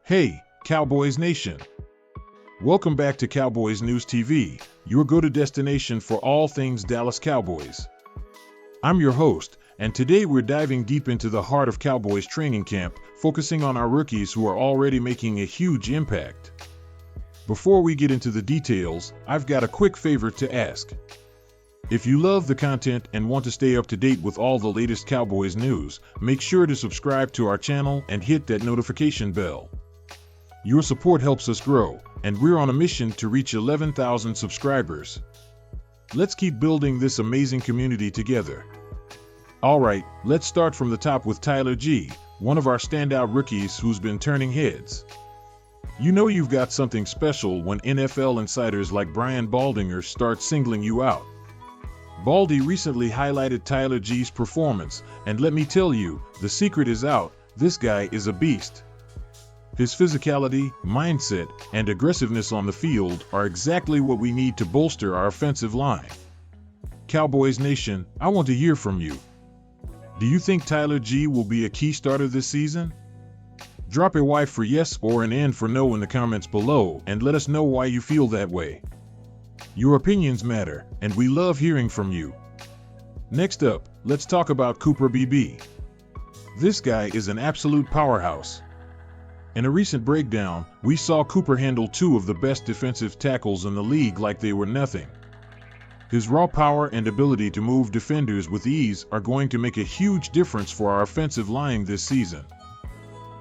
Hey, Cowboys Nation! Welcome back to Cowboys News TV, your go-to destination for all things Dallas Cowboys. I'm your host, and today we're diving deep into the heart of Cowboys training camp, focusing on our rookies who are already making a huge impact. Before we get into the details, I've got a quick favor to ask. If you love the content and want to stay up to date with all the latest Cowboys news, make sure to subscribe to our channel and hit that notification bell. Your support helps us grow, and we're on a mission to reach 11,000 subscribers. Let's keep building this amazing community together. Alright, let's start from the top with Tyler G., one of our standout rookies who's been turning heads. You know you've got something special when NFL insiders like Brian Baldinger start singling you out. Baldy recently highlighted Tyler G's performance, and let me tell you, the secret is out, this guy is a beast. His physicality, mindset, and aggressiveness on the field are exactly what we need to bolster our offensive line. Cowboys Nation, I want to hear from you. Do you think Tyler G will be a key starter this season? Drop a Y for yes or an N for no in the comments below and let us know why you feel that way. Your opinions matter, and we love hearing from you. Next up, let's talk about Cooper BB. This guy is an absolute powerhouse. In a recent breakdown, we saw Cooper handle two of the best defensive tackles in the league like they were nothing. His raw power and ability to move defenders with ease are going to make a huge difference for our offensive line this season.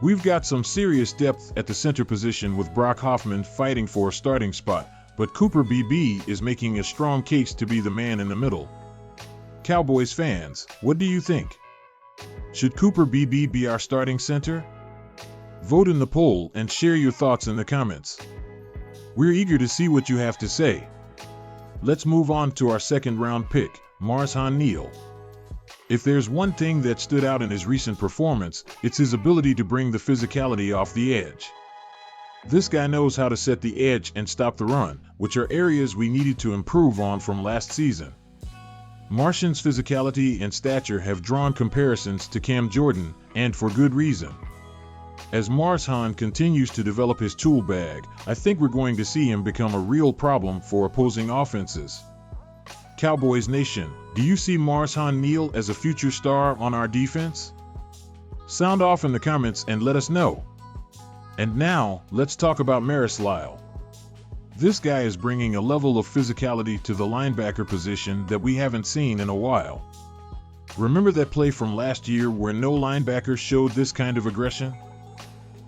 We've got some serious depth at the center position with Brock Hoffman fighting for a starting spot, but Cooper BB is making a strong case to be the man in the middle. Cowboys fans, what do you think? Should Cooper BB be our starting center? Vote in the poll and share your thoughts in the comments. We're eager to see what you have to say. Let's move on to our second round pick, Marsan Neil. If there's one thing that stood out in his recent performance, it's his ability to bring the physicality off the edge. This guy knows how to set the edge and stop the run, which are areas we needed to improve on from last season. Marsan's physicality and stature have drawn comparisons to Cam Jordan, and for good reason. As Marsan continues to develop his tool bag, I think we're going to see him become a real problem for opposing offenses. Cowboys Nation, do you see Marsan Neil as a future star on our defense? Sound off in the comments and let us know. And now, let's talk about Marsan Neil. This guy is bringing a level of physicality to the linebacker position that we haven't seen in a while. Remember that play from last year where no linebacker showed this kind of aggression?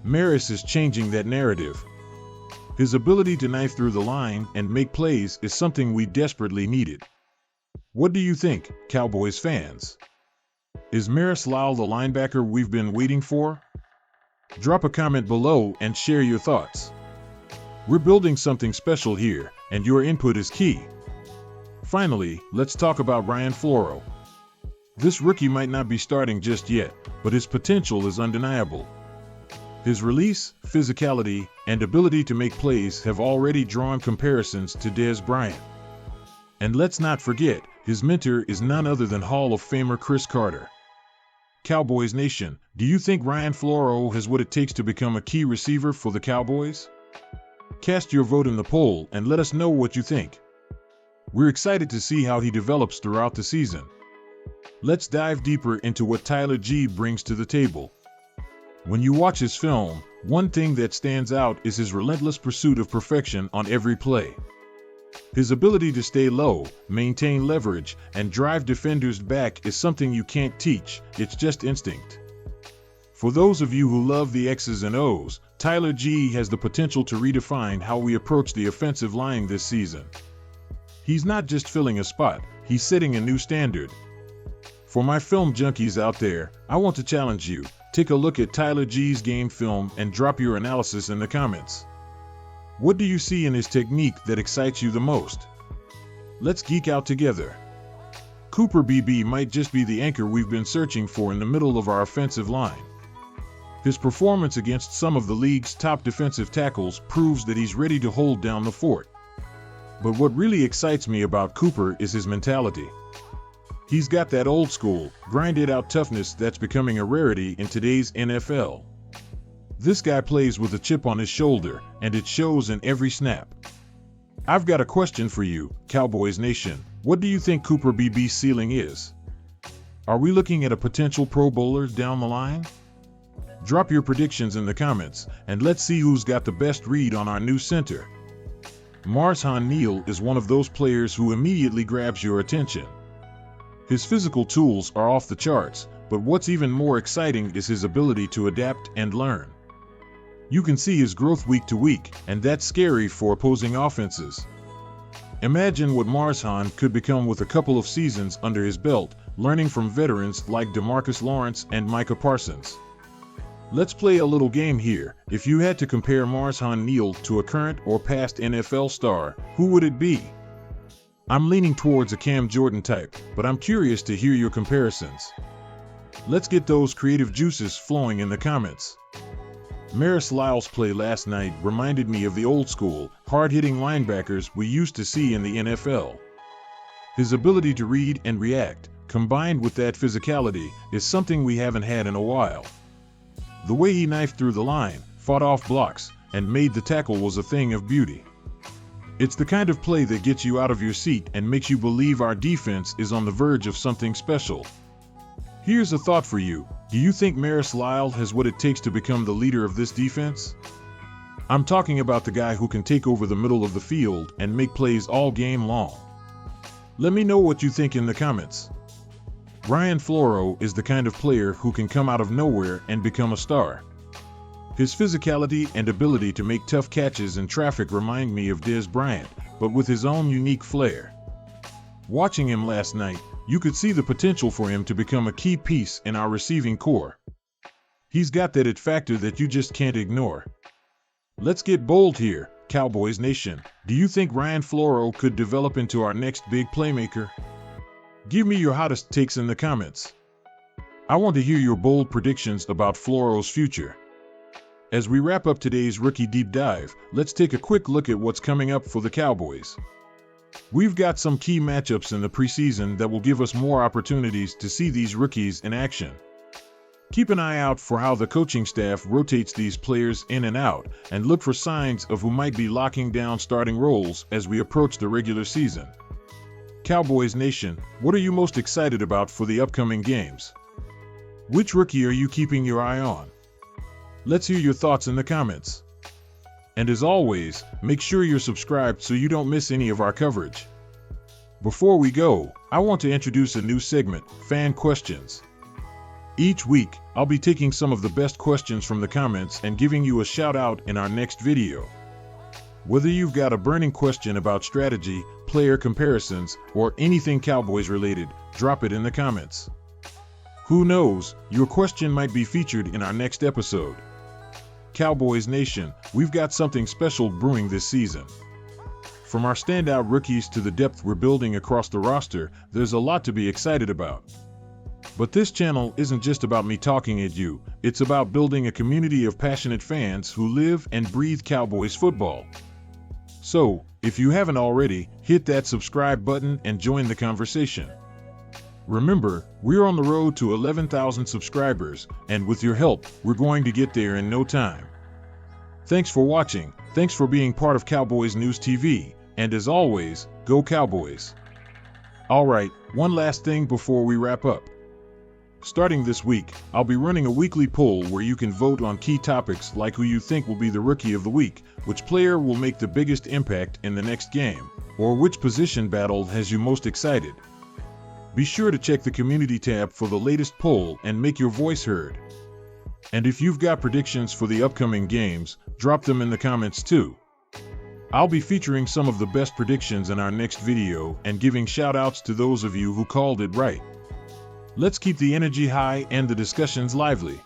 Marsan is changing that narrative. His ability to knife through the line and make plays is something we desperately needed. What do you think, Cowboys fans? Is Marsan Neil the linebacker we've been waiting for? Drop a comment below and share your thoughts. We're building something special here, and your input is key. Finally, let's talk about Ryan Floro. This rookie might not be starting just yet, but his potential is undeniable. His release, physicality, and ability to make plays have already drawn comparisons to Dez Bryant. And let's not forget, his mentor is none other than Hall of Famer Cris Carter. Cowboys Nation, do you think Ryan Floro has what it takes to become a key receiver for the Cowboys? Cast your vote in the poll and let us know what you think. We're excited to see how he develops throughout the season. Let's dive deeper into what Tyler G brings to the table. When you watch his film, one thing that stands out is his relentless pursuit of perfection on every play. His ability to stay low, maintain leverage, and drive defenders back is something you can't teach, it's just instinct. For those of you who love the X's and O's, Tyler G has the potential to redefine how we approach the offensive line this season. He's not just filling a spot, he's setting a new standard. For my film junkies out there, I want to challenge you. Take a look at Tyler G's game film and drop your analysis in the comments. What do you see in his technique that excites you the most? Let's geek out together. Cooper BB might just be the anchor we've been searching for in the middle of our offensive line. His performance against some of the league's top defensive tackles proves that he's ready to hold down the fort. But what really excites me about Cooper is his mentality. He's got that old school, grinded out toughness that's becoming a rarity in today's NFL. This guy plays with a chip on his shoulder, and it shows in every snap. I've got a question for you, Cowboys Nation. What do you think Cooper BB's ceiling is? Are we looking at a potential Pro Bowler down the line? Drop your predictions in the comments, and let's see who's got the best read on our new center. Marsan Neil is one of those players who immediately grabs your attention. His physical tools are off the charts, but what's even more exciting is his ability to adapt and learn. You can see his growth week to week, and that's scary for opposing offenses. Imagine what Marsan could become with a couple of seasons under his belt, learning from veterans like DeMarcus Lawrence and Micah Parsons. Let's play a little game here. If you had to compare Marsan Neil to a current or past NFL star, who would it be? I'm leaning towards a Cam Jordan type, but I'm curious to hear your comparisons. Let's get those creative juices flowing in the comments. Marsan Neil's play last night reminded me of the old school, hard-hitting linebackers we used to see in the NFL. His ability to read and react, combined with that physicality, is something we haven't had in a while. The way he knifed through the line, fought off blocks, and made the tackle was a thing of beauty. It's the kind of play that gets you out of your seat and makes you believe our defense is on the verge of something special. Here's a thought for you. Do you think Marsan Neil has what it takes to become the leader of this defense? I'm talking about the guy who can take over the middle of the field and make plays all game long. Let me know what you think in the comments. Ryan Floro is the kind of player who can come out of nowhere and become a star. His physicality and ability to make tough catches in traffic remind me of Dez Bryant, but with his own unique flair. Watching him last night, you could see the potential for him to become a key piece in our receiving core. He's got that it factor that you just can't ignore. Let's get bold here, Cowboys Nation. Do you think Ryan Floro could develop into our next big playmaker? Give me your hottest takes in the comments. I want to hear your bold predictions about Floro's future. As we wrap up today's Rookie Deep Dive, let's take a quick look at what's coming up for the Cowboys. We've got some key matchups in the preseason that will give us more opportunities to see these rookies in action. Keep an eye out for how the coaching staff rotates these players in and out, and look for signs of who might be locking down starting roles as we approach the regular season. Cowboys Nation, what are you most excited about for the upcoming games? Which rookie are you keeping your eye on? Let's hear your thoughts in the comments. And as always, make sure you're subscribed so you don't miss any of our coverage. Before we go, I want to introduce a new segment, Fan Questions. Each week, I'll be taking some of the best questions from the comments and giving you a shout out in our next video. Whether you've got a burning question about strategy, player comparisons, or anything Cowboys related, drop it in the comments. Who knows, your question might be featured in our next episode. Cowboys Nation, we've got something special brewing this season. From our standout rookies to the depth we're building across the roster, there's a lot to be excited about. But this channel isn't just about me talking at you, it's about building a community of passionate fans who live and breathe Cowboys football. So, if you haven't already, hit that subscribe button and join the conversation. Remember, we're on the road to 11,000 subscribers, and with your help, we're going to get there in no time. Thanks for watching, thanks for being part of Cowboys News TV, and as always, go Cowboys! Alright, one last thing before we wrap up. Starting this week, I'll be running a weekly poll where you can vote on key topics like who you think will be the Rookie of the Week, which player will make the biggest impact in the next game, or which position battle has you most excited. Be sure to check the community tab for the latest poll and make your voice heard. And if you've got predictions for the upcoming games, drop them in the comments too. I'll be featuring some of the best predictions in our next video and giving shout-outs to those of you who called it right. Let's keep the energy high and the discussions lively.